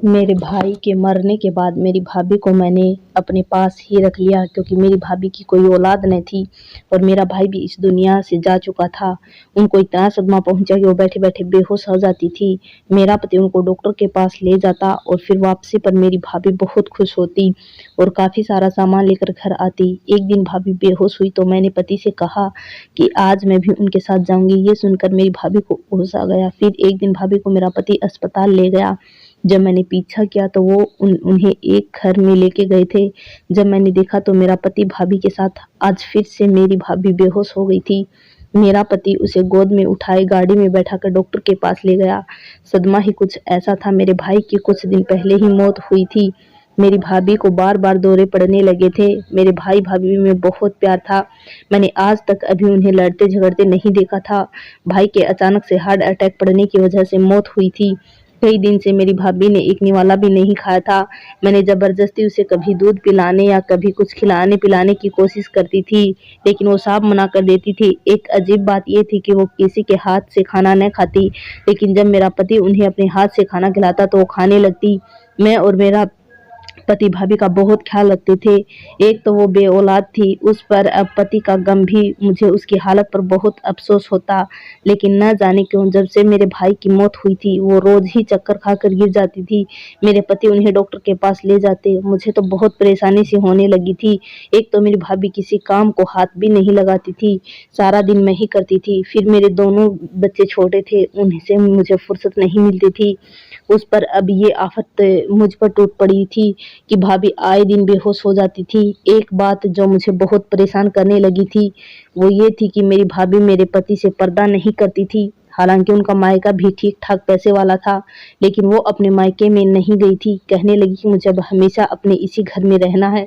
मेरे भाई के मरने के बाद मेरी भाभी को मैंने अपने पास ही रख लिया, क्योंकि मेरी भाभी की कोई औलाद नहीं थी और मेरा भाई भी इस दुनिया से जा चुका था। उनको इतना सदमा पहुंचा कि वो बैठे-बैठे बेहोश हो जाती थी। मेरा पति उनको डॉक्टर के पास ले जाता और फिर वापसी पर मेरी भाभी बहुत खुश होती और काफ़ी सारा सामान लेकर घर आती। एक दिन भाभी बेहोश हुई तो मैंने पति से कहा कि आज मैं भी उनके साथ जाऊँगी। ये सुनकर मेरी भाभी को होश आ गया। फिर एक दिन भाभी को मेरा पति अस्पताल ले गया। जब मैंने पीछा किया तो वो उन्हें एक घर में लेके गए थे। जब मैंने देखा तो मेरा पति भाभी के साथ, आज फिर से मेरी भाभी बेहोश हो गई थी। मेरा पति उसे गोद में उठाए गाड़ी में बैठाकर डॉक्टर के पास ले गया। सदमा ही कुछ ऐसा था, मेरे भाई की कुछ दिन पहले ही मौत हुई थी। मेरी भाभी को बार-बार दौरे पड़ने लगे थे। मेरे भाई-भाभी में बहुत प्यार था। मैंने आज तक अभी उन्हें लड़ते-झगड़ते नहीं देखा था। भाई के अचानक से हार्ट अटैक पड़ने की वजह से मौत हुई थी। कई दिन से मेरी भाभी ने एक निवाला भी नहीं खाया था। मैंने ज़बरदस्ती उसे कभी दूध पिलाने या कभी कुछ खिलाने-पिलाने की कोशिश करती थी, लेकिन वो साफ मना कर देती थी। एक अजीब बात ये थी कि वो किसी के हाथ से खाना न खाती, लेकिन जब मेरा पति उन्हें अपने हाथ से खाना खिलाता तो वो खाने लगती। मैं और मेरा पति भाभी का बहुत ख्याल रखते थे। एक तो वो बेऔलाद थी, उस पर अब पति का गम भी। मुझे उसकी हालत पर बहुत अफ़सोस होता, लेकिन न जाने क्यों जब से मेरे भाई की मौत हुई थी, वो रोज़ ही चक्कर खाकर गिर जाती थी। मेरे पति उन्हें डॉक्टर के पास ले जाते। मुझे तो बहुत परेशानी सी होने लगी थी। एक तो मेरी भाभी किसी काम को हाथ भी नहीं लगाती थी, सारा दिन मैं ही करती थी। फिर मेरे दोनों बच्चे छोटे थे, उनसे मुझे फुर्सत नहीं मिलती थी। उस पर अब ये आफ़त मुझ पर टूट पड़ी थी कि भाभी आए दिन बेहोश हो जाती थी। एक बात जो मुझे बहुत परेशान करने लगी थी, वो ये थी कि मेरी भाभी मेरे पति से पर्दा नहीं करती थी। हालाँकि उनका मायका भी ठीक-ठाक पैसे वाला था, लेकिन वो अपने मायके में नहीं गई थी। कहने लगी कि मुझे अब हमेशा अपने इसी घर में रहना है।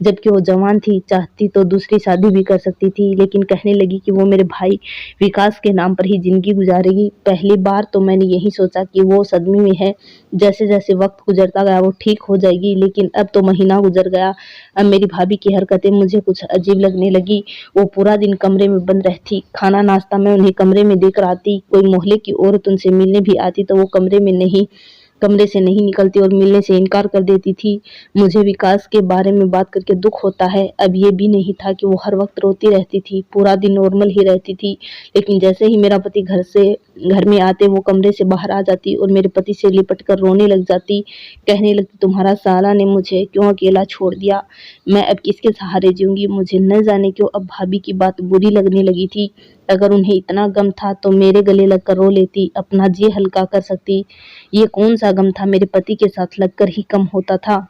जबकि वो जवान थी, चाहती तो दूसरी शादी भी कर सकती थी, लेकिन कहने लगी कि वो मेरे भाई विकास के नाम पर ही ज़िंदगी गुज़ारेगी। पहली बार तो मैंने यही सोचा कि वो सदमे में है। जैसे-जैसे वक़्त गुज़रता गया वो ठीक हो जाएगी, लेकिन अब तो महीना गुज़र गया। अब मेरी भाभी की हरकतें मुझे कुछ अजीब लगने लगी। वो पूरा दिन कमरे में बंद रहती, खाना-नाश्ता मैं उन्हें कमरे में देकर आती। कोई मोहल्ले की औरत उनसे मिलने भी आती तो वो कमरे से नहीं निकलती और मिलने से इनकार कर देती थी। मुझे विकास के बारे में बात करके दुःख होता है। अब ये भी नहीं था कि वो हर वक़्त रोती रहती थी, पूरा दिन नॉर्मल ही रहती थी। लेकिन जैसे ही मेरा पति घर में आते, वो कमरे से बाहर आ जाती और मेरे पति से लिपट कर रोने लग जाती। कहने लगती, तुम्हारा साला ने मुझे क्यों अकेला छोड़ दिया? मैं अब किसके सहारे जीऊँगी? मुझे न जाने क्यों अब भाभी की बात बुरी लगने लगी थी। अगर उन्हें इतना गम था तो मेरे गले लगकर रो लेती, अपना जी हल्का कर सकती। ये कौन-सा गम था, मेरे पति के साथ लगकर ही कम होता था।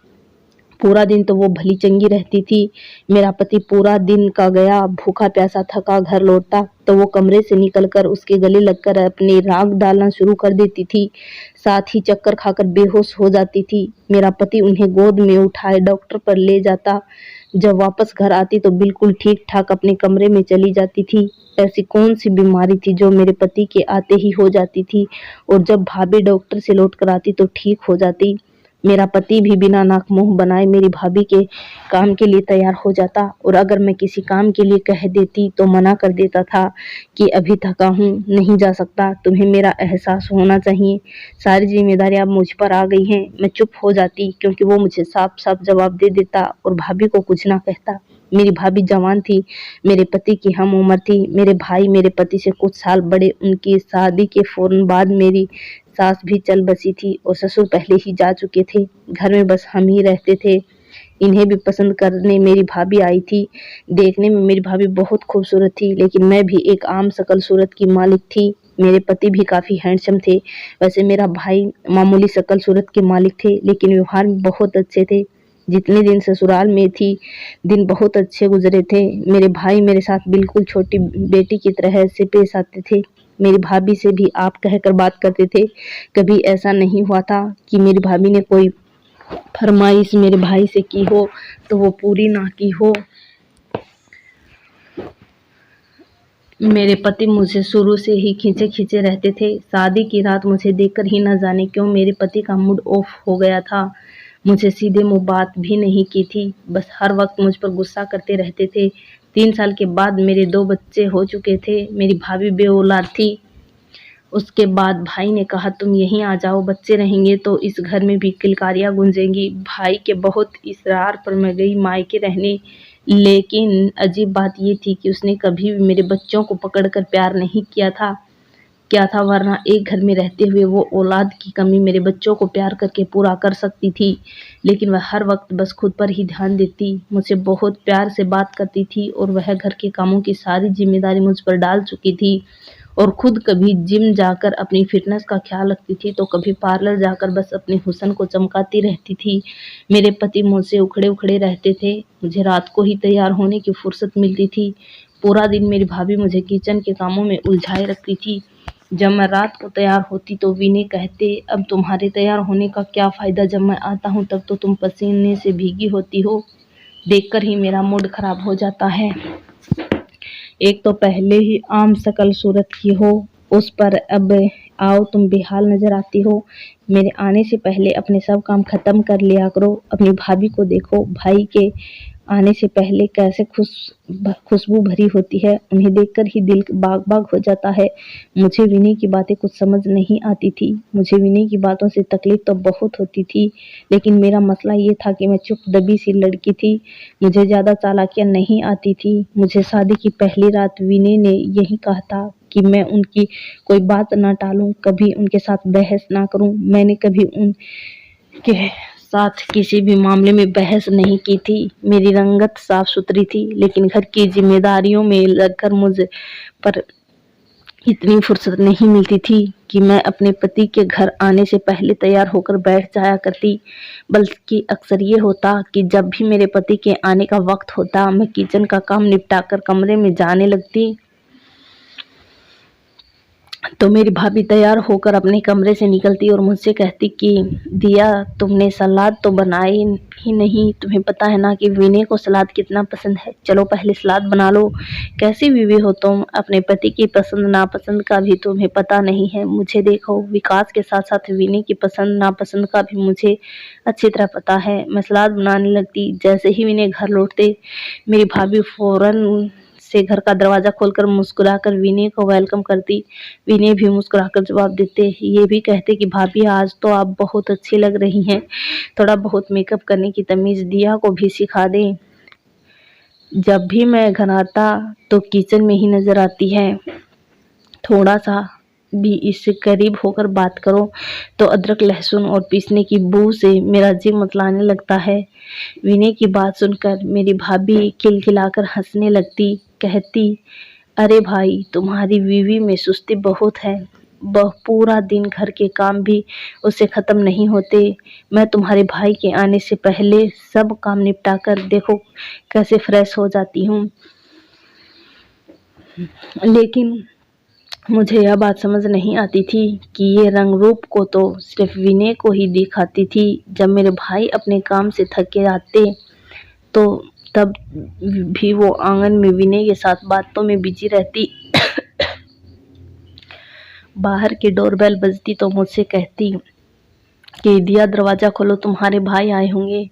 पूरा दिन तो वो भली-चंगी रहती थी। मेरा पति पूरा दिन का गया, भूखा-प्यासा थका घर लौटता तो वो कमरे से निकलकर उसके गले लगकर अपनी राख डालना शुरू कर देती थी। साथ ही चक्कर खाकर बेहोश हो जाती थी। मेरा पति उन्हें गोद में उठाए डॉक्टर पर ले जाता। जब वापस घर आती तो बिल्कुल ठीक-ठाक अपने कमरे में चली जाती थी। ऐसी कौन-सी बीमारी थी जो मेरे पति के आते ही हो जाती थी और जब भाभी डॉक्टर से लौट कर आती तो ठीक हो जाती। मेरा पति भी बिना नाक मुँह बनाए मेरी भाभी के काम के लिए तैयार हो जाता और अगर मैं किसी काम के लिए कह देती तो मना कर देता था कि अभी थका हूँ, नहीं जा सकता, तुम्हें मेरा एहसास होना चाहिए। सारी ज़िम्मेदारियाँ अब मुझ पर आ गई हैं। मैं चुप हो जाती क्योंकि वो मुझे साफ-साफ जवाब दे देता और भाभी को कुछ ना कहता। मेरी भाभी जवान थी, मेरे पति की हम उम्र थी। मेरे भाई मेरे पति से कुछ साल बड़े। उनकी शादी के फ़ौरन बाद मेरी सास भी चल बसी थी और ससुर पहले ही जा चुके थे। घर में बस हम ही रहते थे। इन्हें भी पसंद करने मेरी भाभी आई थी। देखने में मेरी भाभी बहुत खूबसूरत थी, लेकिन मैं भी एक आम शकल सूरत की मालिक थी। मेरे पति भी काफ़ी हैंडसम थे। वैसे मेरा भाई मामूली शकल सूरत के मालिक थे, लेकिन व्यवहार में बहुत अच्छे थे। जितने दिन ससुराल में थी, दिन बहुत अच्छे गुज़रे थे। मेरे भाई मेरे साथ बिल्कुल छोटी बेटी की तरह से पेश आते थे। मेरी भाभी से भी आप कहकर बात करते थे। कभी ऐसा नहीं हुआ था कि मेरी भाभी ने कोई फरमाइश मेरे भाई से की हो तो वो पूरी ना की हो। मेरे पति मुझे शुरू से ही खींचे-खींचे रहते थे। शादी की रात मुझे देखकर ही न जाने क्यों मेरे पति का मूड ऑफ हो गया था। मुझे सीधे मुँह बात भी नहीं की थी, बस हर वक़्त मुझ पर गुस्सा करते रहते थे। 3 साल के बाद मेरे 2 बच्चे हो चुके थे। मेरी भाभी बेऔलाद थी। उसके बाद भाई ने कहा तुम यहीं आ जाओ, बच्चे रहेंगे तो इस घर में भी किलकारियाँ गूंजेंगी। भाई के बहुत इसरार पर मैं गई मायके रहने, लेकिन अजीब बात ये थी कि उसने कभी भी मेरे बच्चों को पकड़कर प्यार नहीं किया था, वरना एक घर में रहते हुए वो औलाद की कमी मेरे बच्चों को प्यार करके पूरा कर सकती थी। लेकिन वह हर वक्त बस खुद पर ही ध्यान देती, मुझसे बहुत प्यार से बात करती थी और वह घर के कामों की सारी जिम्मेदारी मुझ पर डाल चुकी थी। और खुद कभी जिम जाकर अपनी फिटनेस का ख्याल रखती थी, तो कभी पार्लर जाकर बस अपने हुस्न को चमकाती रहती थी। मेरे पति मुझसे उखड़े-उखड़े रहते थे, मुझे रात को ही तैयार होने की फुर्सत मिलती थी। पूरा दिन मेरी भाभी मुझे किचन के कामों में उलझाए रखती थी। जब मैं रात को तैयार होती तो विनय कहते, अब तुम्हारे तैयार होने का क्या फ़ायदा, जब मैं आता हूँ तब तो तुम पसीने से भीगी होती हो। देखकर ही मेरा मूड खराब हो जाता है। एक तो पहले ही आम शकल सूरत की हो, उस पर अब आओ तुम बेहाल नज़र आती हो। मेरे आने से पहले अपने सब काम ख़त्म कर लिया करो। अपनी भाभी को देखो, भाई के आने से पहले कैसे खुशबू भरी होती है, उन्हें देखकर ही दिल बाग-बाग हो जाता है। मुझे विनय की बातें कुछ समझ नहीं आती थी। मुझे विनय की बातों से तकलीफ़ तो बहुत होती थी, लेकिन मेरा मसला ये था कि मैं चुप-दबी सी लड़की थी। मुझे ज़्यादा चालाकियाँ नहीं आती थी। मुझे शादी की पहली रात विनय ने यही कहा था कि मैं उनकी कोई बात ना टालूँ, कभी उनके साथ बहस ना करूँ। मैंने कभी उनके साथ किसी भी मामले में बहस नहीं की थी। मेरी रंगत साफ-सुथरी थी, लेकिन घर की ज़िम्मेदारियों में लगकर मुझ पर इतनी फुर्सत नहीं मिलती थी कि मैं अपने पति के घर आने से पहले तैयार होकर बैठ जाया करती। बल्कि अक्सर ये होता कि जब भी मेरे पति के आने का वक्त होता, मैं किचन का काम निपटाकर कमरे में जाने लगती, तो मेरी भाभी तैयार होकर अपने कमरे से निकलती और मुझसे कहती कि दिया, तुमने सलाद तो बनाई ही नहीं, तुम्हें पता है ना कि विनय को सलाद कितना पसंद है, चलो पहले सलाद बना लो। कैसी बीवी हो तुम, अपने पति की पसंद नापसंद का भी तुम्हें पता नहीं है। मुझे देखो, विकास के साथ साथ विनय की पसंद नापसंद का भी मुझे अच्छी तरह पता है। मैं सलाद बनाने लगती। जैसे ही विनय घर लौटते, मेरी भाभी फौरन से घर का दरवाज़ा खोलकर मुस्कुराकर विनय को वेलकम करती। विनय भी मुस्कुराकर जवाब देते, ये भी कहते कि भाभी आज तो आप बहुत अच्छी लग रही हैं, थोड़ा बहुत मेकअप करने की तमीज़ दिया को भी सिखा दें। जब भी मैं घर आता तो किचन में ही नज़र आती है। थोड़ा सा भी इससे करीब होकर बात करो तो अदरक लहसुन और पीसने की बू से मेरा जी मचलाने लगता है। विनय की बात सुनकर मेरी भाभी खिलखिलाकर हंसने लगती, कहती, अरे भाई, तुम्हारी बीवी में सुस्ती बहुत है, वह पूरा दिन घर के काम भी उससे ख़त्म नहीं होते। मैं तुम्हारे भाई के आने से पहले सब काम निपटा कर देखो कैसे फ्रेश हो जाती हूँ। लेकिन मुझे यह बात समझ नहीं आती थी कि ये रंग रूप को तो सिर्फ विनय को ही दिखाती थी। जब मेरे भाई अपने काम से थक के आते तो तब भी वो आंगन में विनय के साथ बातों में बिजी रहती। बाहर की डोरबेल बजती तो मुझसे कहती कि दिया, दरवाज़ा खोलो, तुम्हारे भाई आए होंगे।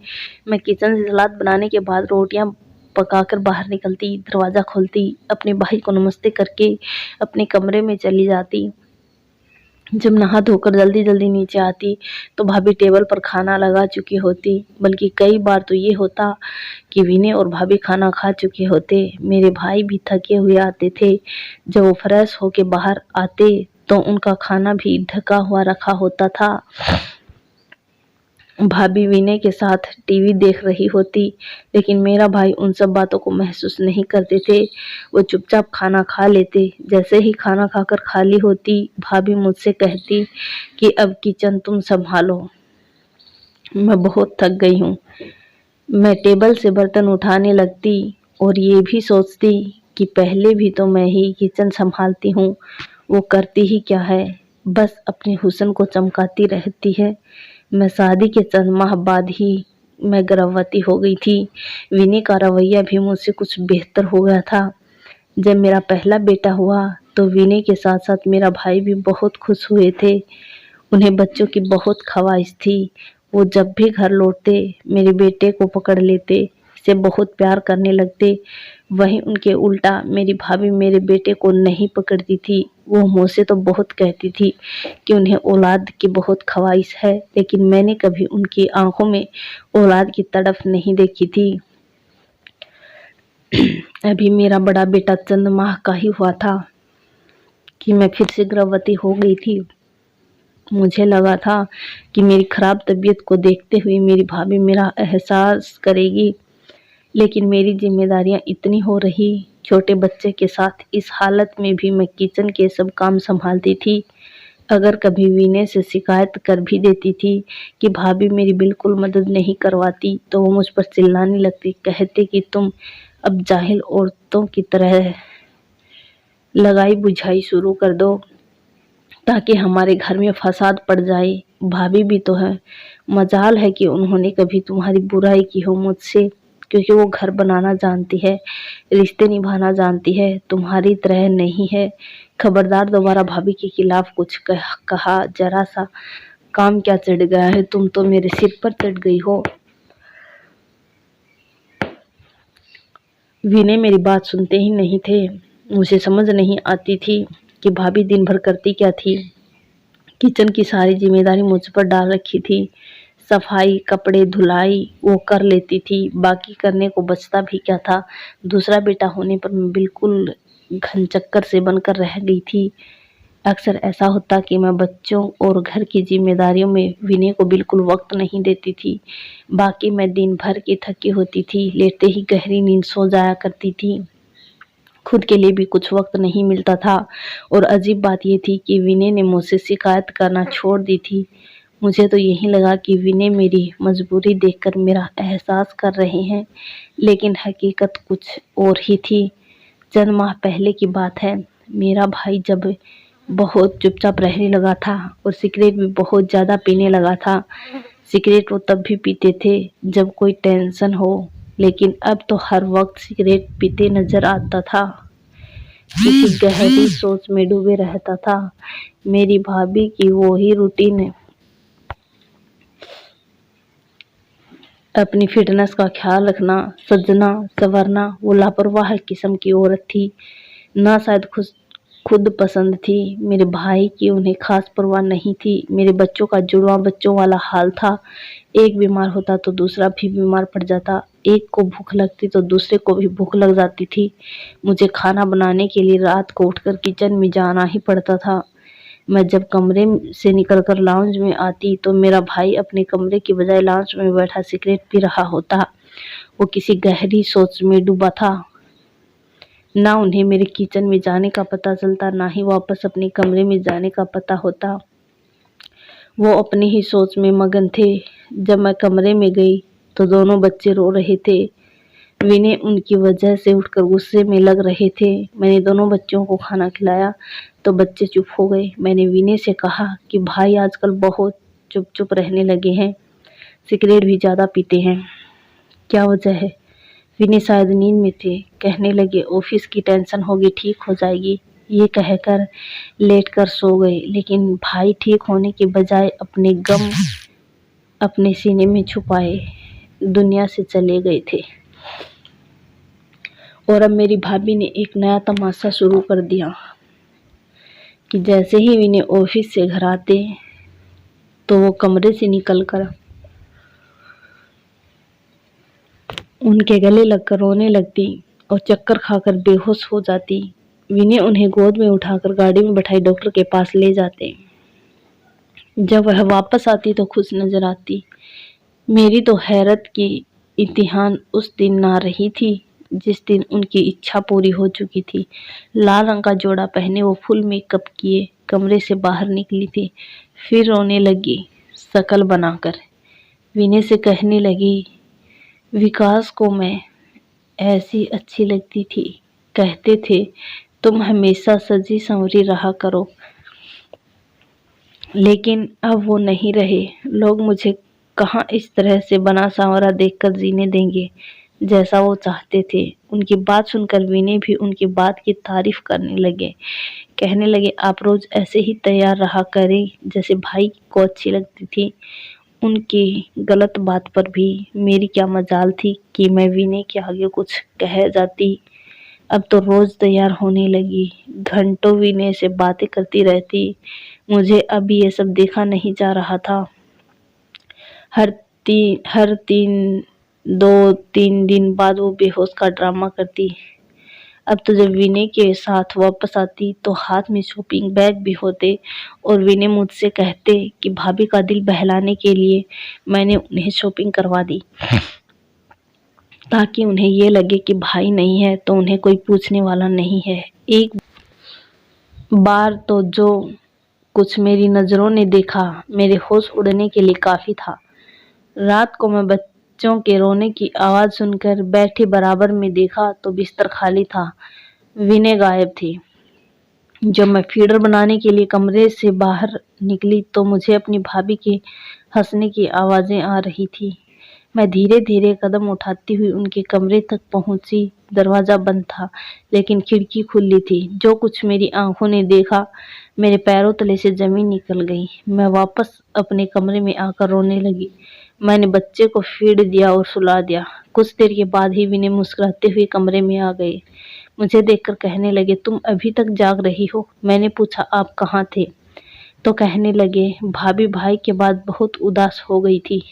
मैं किचन से सलाद बनाने के बाद रोटियां पकाकर बाहर निकलती, दरवाज़ा खोलती, अपने भाई को नमस्ते करके अपने कमरे में चली जाती। जब नहा धोकर जल्दी जल्दी नीचे आती तो भाभी टेबल पर खाना लगा चुकी होती। बल्कि कई बार तो ये होता कि विनय और भाभी खाना खा चुके होते। मेरे भाई भी थके हुए आते थे। जब वो फ्रेश होके बाहर आते तो उनका खाना भी ढका हुआ रखा होता था। भाभी विनय के साथ टीवी देख रही होती, लेकिन मेरा भाई उन सब बातों को महसूस नहीं करते थे। वो चुपचाप खाना खा लेते। जैसे ही खाना खाकर खाली होती, भाभी मुझसे कहती कि अब किचन तुम संभालो, मैं बहुत थक गई हूँ। मैं टेबल से बर्तन उठाने लगती और ये भी सोचती कि पहले भी तो मैं ही किचन संभालती हूँ, वो करती ही क्या है, बस अपने हुस्न को चमकाती रहती है। मैं शादी के चंद माह बाद ही मैं गर्भवती हो गई थी। विनय का रवैया भी मुझसे कुछ बेहतर हो गया था। जब मेरा पहला बेटा हुआ तो विनय के साथ साथ मेरा भाई भी बहुत खुश हुए थे। उन्हें बच्चों की बहुत ख्वाहिश थी। वो जब भी घर लौटते मेरे बेटे को पकड़ लेते, से बहुत प्यार करने लगते। वहीं उनके उल्टा मेरी भाभी मेरे बेटे को नहीं पकड़ती थी। वो मुझसे तो बहुत कहती थी कि उन्हें औलाद की बहुत ख्वाहिश है, लेकिन मैंने कभी उनकी आंखों में औलाद की तड़प नहीं देखी थी। अभी मेरा बड़ा बेटा चंद माह का ही हुआ था कि मैं फिर से गर्भवती हो गई थी। मुझे लगा था कि मेरी खराब तबीयत को देखते हुए मेरी भाभी मेरा एहसास करेगी, लेकिन मेरी जिम्मेदारियां इतनी हो रही। छोटे बच्चे के साथ इस हालत में भी मैं किचन के सब काम संभालती थी। अगर कभी विनय से शिकायत कर भी देती थी कि भाभी मेरी बिल्कुल मदद नहीं करवाती, तो वो मुझ पर चिल्लाने लगती, कहते कि तुम अब जाहिल औरतों की तरह लगाई बुझाई शुरू कर दो ताकि हमारे घर में फसाद पड़ जाए। भाभी भी तो है, मजाल है कि उन्होंने कभी तुम्हारी बुराई की हो मुझसे, क्योंकि वो घर बनाना जानती है, रिश्ते निभाना जानती है, तुम्हारी तरह नहीं है। खबरदार दोबारा भाभी के खिलाफ कुछ कहा, जरा सा काम क्या चढ़ गया है, तुम तो मेरे सिर पर चढ़ गई हो। विनय मेरी बात सुनते ही नहीं थे। मुझे समझ नहीं आती थी कि भाभी दिन भर करती क्या थी। किचन की सारी जिम्मेदारी मुझ पर डाल रखी थी। सफाई, कपड़े धुलाई वो कर लेती थी, बाकी करने को बचता भी क्या था। दूसरा बेटा होने पर मैं बिल्कुल घनचक्कर से बनकर रह गई थी। अक्सर ऐसा होता कि मैं बच्चों और घर की जिम्मेदारियों में विनय को बिल्कुल वक्त नहीं देती थी। बाकी मैं दिन भर की थकी होती थी, लेटते ही गहरी नींद सो जाया करती थी। खुद के लिए भी कुछ वक्त नहीं मिलता था। और अजीब बात यह थी कि विनय ने मुझसे शिकायत करना छोड़ दी थी। मुझे तो यही लगा कि विनय मेरी मजबूरी देखकर मेरा एहसास कर रहे हैं, लेकिन हकीकत कुछ और ही थी। चंद माह पहले की बात है। मेरा भाई जब बहुत चुपचाप रहने लगा था और सिगरेट भी बहुत ज़्यादा पीने लगा था। सिगरेट वो तब भी पीते थे जब कोई टेंशन हो, लेकिन अब तो हर वक्त सिगरेट पीते नजर आता था। किसी गहरी सोच में डूबे रहता था। मेरी भाभी की वो ही रूटीन है, अपनी फिटनेस का ख्याल रखना, सजना संवरना। वो लापरवाह किस्म की औरत थी, ना शायद खुद पसंद थी। मेरे भाई की उन्हें खास परवाह नहीं थी। मेरे बच्चों का जुड़वा बच्चों वाला हाल था। एक बीमार होता तो दूसरा भी बीमार पड़ जाता, एक को भूख लगती तो दूसरे को भी भूख लग जाती थी। मुझे खाना बनाने के लिए रात को उठकर किचन में जाना ही पड़ता था। मैं जब कमरे से निकलकर लाउंज में आती तो मेरा भाई अपने कमरे की बजाय लाउंज में बैठा सिगरेट पी रहा होता। वो किसी गहरी सोच में डूबा था। ना उन्हें मेरे किचन में जाने का पता चलता, ना ही वापस अपने कमरे में जाने का पता होता। वो अपनी ही सोच में मगन थे। जब मैं कमरे में गई तो दोनों बच्चे रो रहे थे। विनय उनकी वजह से उठकर गुस्से में लग रहे थे। मैंने दोनों बच्चों को खाना खिलाया तो बच्चे चुप हो गए। मैंने विनय से कहा कि भाई आजकल बहुत चुप चुप रहने लगे हैं, सिगरेट भी ज़्यादा पीते हैं, क्या वजह है? विनय शायद नींद में थे। कहने लगे ऑफिस की टेंशन होगी, ठीक हो जाएगी। ये कहकर लेटकर सो गए। लेकिन भाई ठीक होने के बजाय अपने गम अपने सीने में छुपाए दुनिया से चले गए थे। और अब मेरी भाभी ने एक नया तमाशा शुरू कर दिया कि जैसे ही विनय ऑफिस से घर आते तो वो कमरे से निकलकर उनके गले लगकर रोने लगती और चक्कर खाकर बेहोश हो जाती। विनय उन्हें गोद में उठाकर गाड़ी में बैठाई डॉक्टर के पास ले जाते। जब वह वापस आती तो खुश नजर आती। मेरी तो हैरत की इम्तिहान उस दिन ना रही थी जिस दिन उनकी इच्छा पूरी हो चुकी थी। लाल रंग का जोड़ा पहने वो फुल मेकअप किए कमरे से बाहर निकली थी। फिर रोने लगी शकल बनाकर। विनय से कहने लगी, विकास को मैं ऐसी अच्छी लगती थी, कहते थे तुम हमेशा सजी संवरी रहा करो, लेकिन अब वो नहीं रहे। लोग मुझे कहाँ इस तरह से बना संवरा देखकर जीने देंगे जैसा वो चाहते थे। उनकी बात सुनकर विनय भी उनकी बात की तारीफ करने लगे। कहने लगे आप रोज ऐसे ही तैयार रहा करें जैसे भाई को अच्छी लगती थी। उनकी गलत बात पर भी मेरी क्या मजाल थी कि मैं विनय के आगे कुछ कह जाती। अब तो रोज तैयार होने लगी, घंटों विनय से बातें करती रहती। मुझे अभी ये सब देखा नहीं जा रहा था। हर तीन 2-3 दिन बाद वो बेहोश का ड्रामा करती। अब तो जब विनय के साथ वापस आती तो हाथ में शॉपिंग बैग भी होते और विनय मुझसे कहते कि भाभी का दिल बहलाने के लिए मैंने उन्हें शॉपिंग करवा दी, ताकि उन्हें ये लगे कि भाई नहीं है तो उन्हें कोई पूछने वाला नहीं है। एक बार तो जो कुछ मेरी नज़रों ने देखा मेरे होश उड़ने के लिए काफ़ी था। रात को मैं बच्चों के रोने की आवाज़ सुनकर बैठे बराबर में देखा तो बिस्तर खाली था, विनय गायब थी। जब मैं फीडर बनाने के लिए कमरे से बाहर निकली तो मुझे अपनी भाभी के हंसने की आवाज़ें आ रही थी। मैं धीरे धीरे कदम उठाती हुई उनके कमरे तक पहुंची। दरवाज़ा बंद था लेकिन खिड़की खुली थी। जो कुछ मेरी आंखों ने देखा मेरे पैरों तले से ज़मीन निकल गई। मैं वापस अपने कमरे में आकर रोने लगी। मैंने बच्चे को फीड दिया और सुला दिया। कुछ देर के बाद ही विनय मुस्कुराते हुए कमरे में आ गए। मुझे देखकर कहने लगे, तुम अभी तक जाग रही हो? मैंने पूछा, आप कहाँ थे? तो कहने लगे, भाभी भाई के बाद बहुत उदास हो गई थी।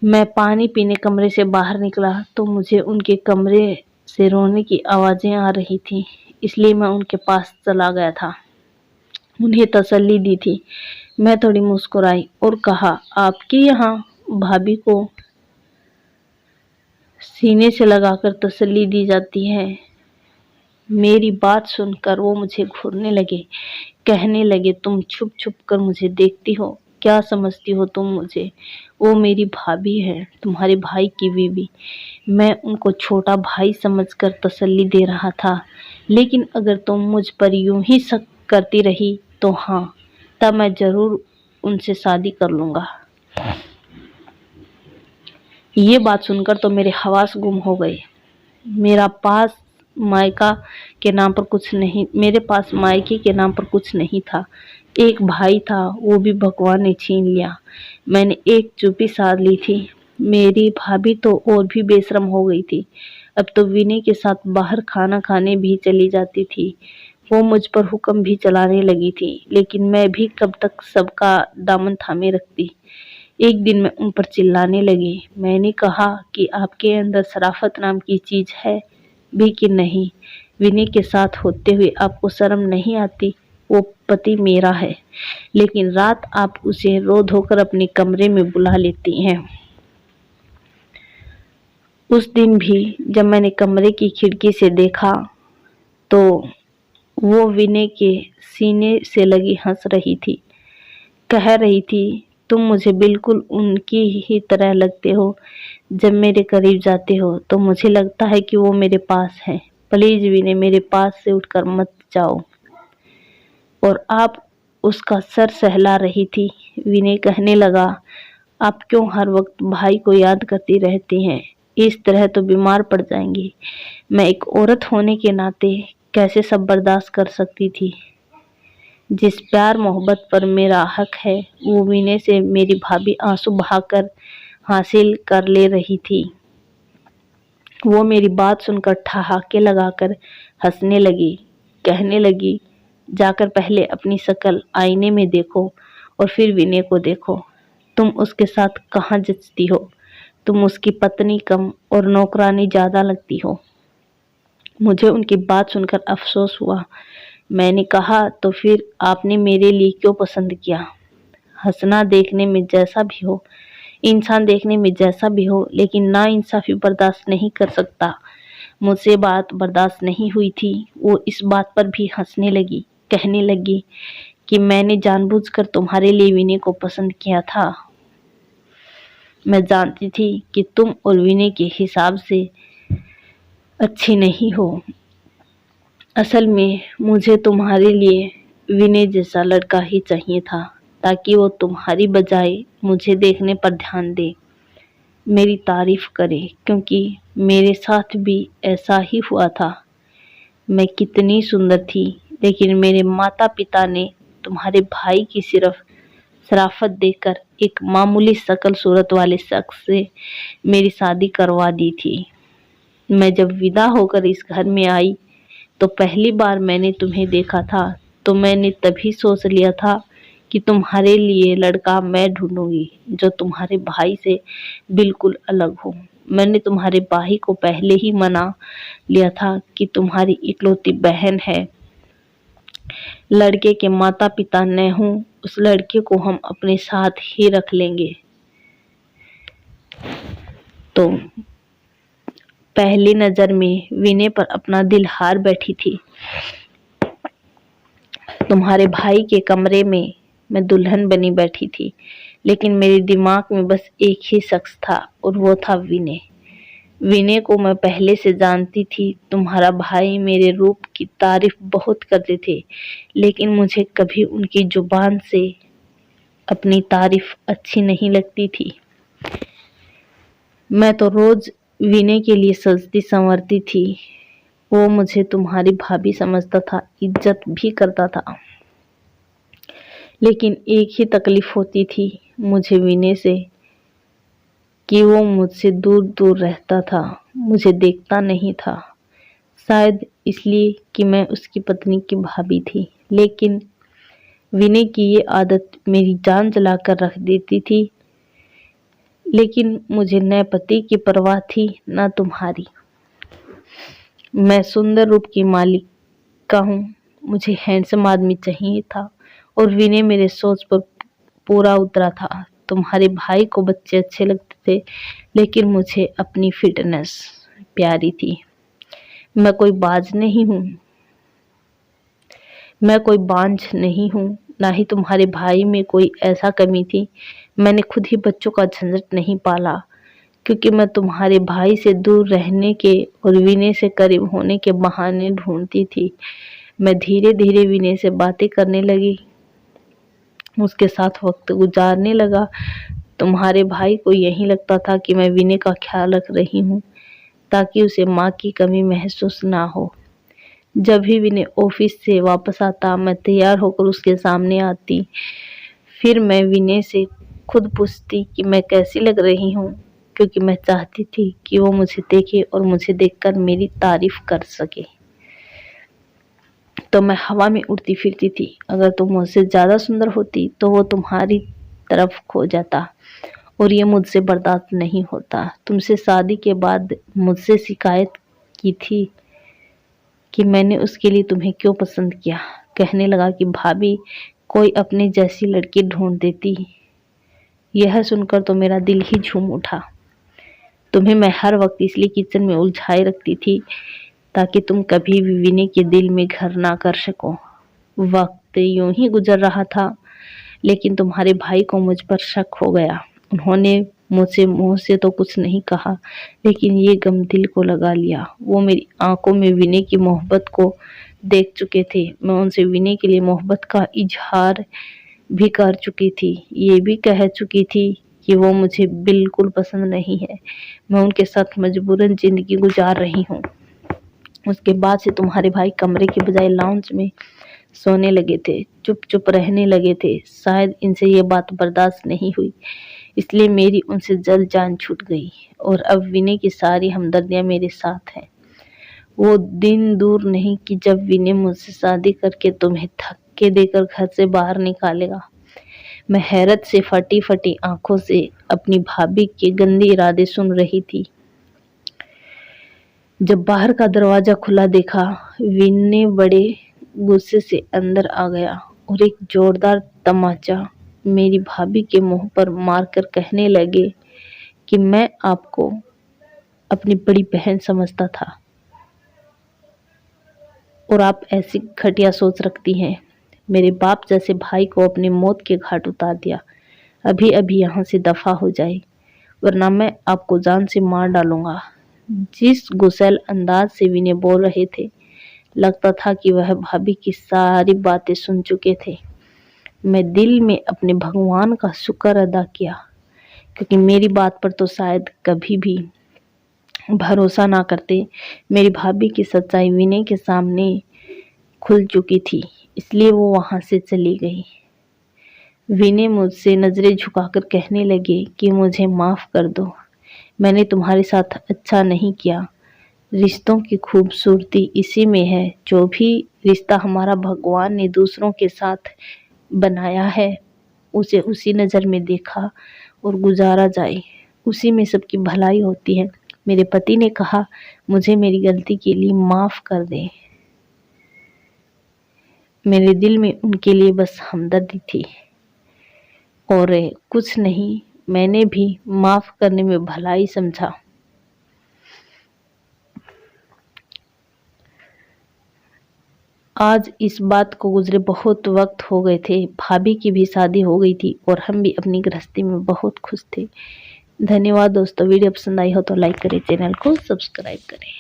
मैं पानी पीने कमरे से बाहर निकला तो मुझे उनके कमरे से रोने की आवाज़ें आ रही थी, इसलिए मैं उनके पास चला गया था, उन्हें तसल्ली दी थी। मैं थोड़ी मुस्कुराई और कहा, आपके यहाँ भाभी को सीने से लगाकर तसल्ली दी जाती है। मेरी बात सुनकर वो मुझे घूरने लगे, कहने लगे, तुम छुप छुप कर मुझे देखती हो, क्या समझती हो तुम मुझे? वो मेरी भाभी है, तुम्हारे भाई की बीवी। मैं उनको छोटा भाई समझकर तसल्ली दे रहा था, लेकिन अगर तुम मुझ पर यूं ही शक करती रही तो हाँ, तब मैं जरूर उनसे शादी कर लूँगा। ये बात सुनकर तो मेरे हवास गुम हो गए। मेरा पास मायका के नाम पर कुछ नहीं मेरे पास मायके के नाम पर कुछ नहीं था। एक भाई था, वो भी भगवान ने छीन लिया। मैंने एक चुप्पी साध ली थी। मेरी भाभी तो और भी बेशरम हो गई थी। अब तो विनय के साथ बाहर खाना खाने भी चली जाती थी। वो मुझ पर हुक्म भी चलाने लगी थी, लेकिन मैं भी कब तक सबका दामन थामे रखती। एक दिन मैं उन पर चिल्लाने लगी। मैंने कहा कि आपके अंदर शराफत नाम की चीज है भी कि नहीं? विनय के साथ होते हुए आपको शर्म नहीं आती? वो पति मेरा है, लेकिन रात आप उसे रो धोकर अपने कमरे में बुला लेती हैं। उस दिन भी जब मैंने कमरे की खिड़की से देखा तो वो विनय के सीने से लगी हंस रही थी, कह रही थी, तुम मुझे बिल्कुल उनकी ही तरह लगते हो। जब मेरे करीब जाते हो तो मुझे लगता है कि वो मेरे पास है। प्लीज विनय, मेरे पास से उठकर मत जाओ। और आप उसका सर सहला रही थी। विनय कहने लगा, आप क्यों हर वक्त भाई को याद करती रहती हैं? इस तरह तो बीमार पड़ जाएंगी। मैं एक औरत होने के नाते कैसे सब बर्दाश्त कर सकती थी? जिस प्यार मोहब्बत पर मेरा हक है वो विनय से मेरी भाभी आंसू बहाकर हासिल कर ले रही थी। वो मेरी बात सुनकर ठहाके लगाकर हंसने लगी, कहने लगी, जाकर पहले अपनी शक्ल आईने में देखो और फिर विनय को देखो। तुम उसके साथ कहाँ जचती हो? तुम उसकी पत्नी कम और नौकरानी ज्यादा लगती हो। मुझे उनकी बात सुनकर अफसोस हुआ। मैंने कहा, तो फिर आपने मेरे लिए क्यों पसंद किया? हंसना देखने में जैसा भी हो, इंसान देखने में जैसा भी हो, लेकिन नाइंसाफी बर्दाश्त नहीं कर सकता। मुझसे बात बर्दाश्त नहीं हुई थी। वो इस बात पर भी हंसने लगी, कहने लगी कि मैंने जानबूझकर तुम्हारे लिए विनय को पसंद किया था। मैं जानती थी कि तुम और विनय के हिसाब से अच्छी नहीं हो। असल में मुझे तुम्हारे लिए विनय जैसा लड़का ही चाहिए था, ताकि वो तुम्हारी बजाय मुझे देखने पर ध्यान दे, मेरी तारीफ करे, क्योंकि मेरे साथ भी ऐसा ही हुआ था। मैं कितनी सुंदर थी, लेकिन मेरे माता पिता ने तुम्हारे भाई की सिर्फ शराफत देकर एक मामूली शकल सूरत वाले शख्स से मेरी शादी करवा दी थी। मैं जब विदा होकर इस घर में आई तो पहली बार मैंने तुम्हें देखा था तो मैंने तभी सोच लिया था कि तुम्हारे लिए लड़का मैं ढूंढूंगी जो तुम्हारे भाई से बिल्कुल अलग हो। मैंने तुम्हारे भाई को पहले ही मना लिया था कि तुम्हारी इकलौती बहन है, लड़के के माता पिता न हों, उस लड़के को हम अपने साथ ही रख लेंगे। तो पहली नजर में विनय पर अपना दिल हार बैठी थी। तुम्हारे भाई के कमरे में मैं दुल्हन बनी बैठी थी, लेकिन मेरे दिमाग में बस एक ही शख्स था और वो था विनय। विनय को मैं पहले से जानती थी। तुम्हारा भाई मेरे रूप की तारीफ बहुत करते थे, लेकिन मुझे कभी उनकी जुबान से अपनी तारीफ अच्छी नहीं लगती थी। मैं तो रोज विनय के लिए सजती संवरती थी। वो मुझे तुम्हारी भाभी समझता था, इज्जत भी करता था। लेकिन एक ही तकलीफ होती थी मुझे विनय से कि वो मुझसे दूर दूर रहता था, मुझे देखता नहीं था। शायद इसलिए कि मैं उसकी पत्नी की भाभी थी। लेकिन विनय की ये आदत मेरी जान जलाकर रख देती थी। लेकिन मुझे न पति की परवाह थी न तुम्हारी। मैं सुंदर रूप की मालिका हूँ, मुझे हैंडसम आदमी चाहिए था और विनय मेरे सोच पर पूरा उतरा था। तुम्हारे भाई को बच्चे अच्छे लगते थे, लेकिन मुझे अपनी फिटनेस प्यारी थी। मैं कोई बांझ नहीं हूँ, ना ही तुम्हारे भाई में कोई ऐसा कमी थी। मैंने खुद ही बच्चों का झंझट नहीं पाला, क्योंकि मैं तुम्हारे भाई से दूर रहने के और विनय से करीब होने के बहाने ढूंढती थी। मैं धीरे धीरे विनय से बातें करने लगी, उसके साथ वक्त गुजारने लगा। तुम्हारे भाई को यही लगता था कि मैं विनय का ख्याल रख रही हूँ ताकि उसे माँ की कमी महसूस ना हो। जब भी विनय ऑफिस से वापस आता, मैं तैयार होकर उसके सामने आती। फिर मैं विनय से खुद पूछती कि मैं कैसी लग रही हूँ, क्योंकि मैं चाहती थी कि वो मुझे देखे और मुझे देखकर मेरी तारीफ कर सके। तो मैं हवा में उड़ती फिरती थी। अगर तुम मुझसे ज्यादा सुंदर होती तो वो तुम्हारी तरफ खो जाता, और ये मुझसे बर्दाश्त नहीं होता। तुमसे शादी के बाद मुझसे शिकायत की थी कि मैंने उसके लिए तुम्हें क्यों पसंद किया। कहने लगा कि भाभी कोई अपने जैसी लड़की ढूंढ देती। यह सुनकर तो मेरा दिल ही झूम उठा। तुम्हें मैं हर वक्त इसलिए किचन में उलझाए रखती थी ताकि तुम कभी भी विनय के दिल में घर ना कर सको। वक्त यूं ही गुजर रहा था, लेकिन तुम्हारे भाई को मुझ पर शक हो गया। उन्होंने मुझसे मुंह से तो कुछ नहीं कहा, लेकिन ये गम दिल को लगा लिया। वो मेरी आंखों में विनय की मोहब्बत को देख चुके थे। मैं उनसे विनय के लिए मोहब्बत का इजहार भी कर चुकी थी। ये भी कह चुकी थी कि वो मुझे बिल्कुल पसंद नहीं है। मैं उनके साथ मजबूरन जिंदगी गुजार रही हूँ। उसके बाद से तुम्हारे भाई कमरे के बजाय लाउंज में सोने लगे थे, चुप चुप रहने लगे थे। शायद इनसे ये बात बर्दाश्त नहीं हुई, इसलिए मेरी उनसे जल्द जान छूट गई। और अब विनय की सारी हमदर्दियां मेरे साथ हैं। वो दिन दूर नहीं कि जब विनय मुझसे शादी करके तुम्हें धक्के देकर घर से बाहर निकालेगा। मैं हैरत से फटी फटी आंखों से अपनी भाभी के गंदे इरादे सुन रही थी। जब बाहर का दरवाजा खुला देखा, विनय बड़े गुस्से से अंदर आ गया और एक जोरदार तमाचा मेरी भाभी के मुंह पर मारकर कहने लगे कि मैं आपको अपनी बड़ी बहन समझता था और आप ऐसी घटिया सोच रखती हैं। मेरे बाप जैसे भाई को अपने मौत के घाट उतार दिया। अभी अभी यहाँ से दफा हो जाए, वरना मैं आपको जान से मार डालूंगा। जिस गुस्सैल अंदाज से विनय बोल रहे थे, लगता था कि वह भाभी की सारी बातें सुन चुके थे। मैं दिल में अपने भगवान का शुक्र अदा किया, क्योंकि मेरी बात पर तो शायद कभी भी भरोसा ना करते। मेरी भाभी की सच्चाई विनय के सामने खुल चुकी थी, इसलिए वो वहां से चली गई। विनय मुझसे नज़रें झुकाकर कहने लगे कि मुझे माफ़ कर दो, मैंने तुम्हारे साथ अच्छा नहीं किया। रिश्तों की खूबसूरती इसी में है, जो भी रिश्ता हमारा भगवान ने दूसरों के साथ बनाया है उसे उसी नज़र में देखा और गुजारा जाए, उसी में सबकी भलाई होती है। मेरे पति ने कहा, मुझे मेरी गलती के लिए माफ़ कर दें। मेरे दिल में उनके लिए बस हमदर्दी थी और कुछ नहीं। मैंने भी माफ़ करने में भलाई समझा। आज इस बात को गुजरे बहुत वक्त हो गए थे। भाभी की भी शादी हो गई थी और हम भी अपनी गृहस्थी में बहुत खुश थे। धन्यवाद दोस्तों। वीडियो पसंद आई हो तो लाइक करें, चैनल को सब्सक्राइब करें।